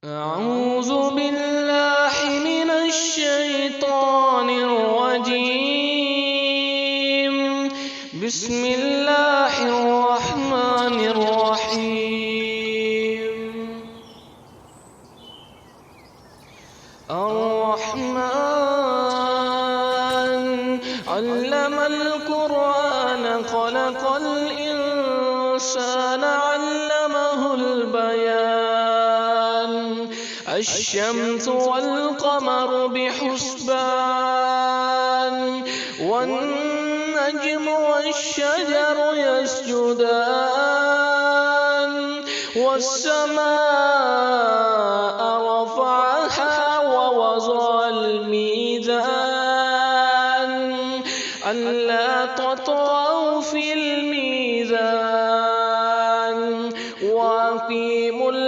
أعوذ بالله من الشيطان الرجيم. بسم الله الرحمن الرحيم. الرحمن علم القرآن خلق الإنسان علمه البيان. الشمس والقمر بحسبان والنجم والشجر يسجدان والسماء رفعها ووضع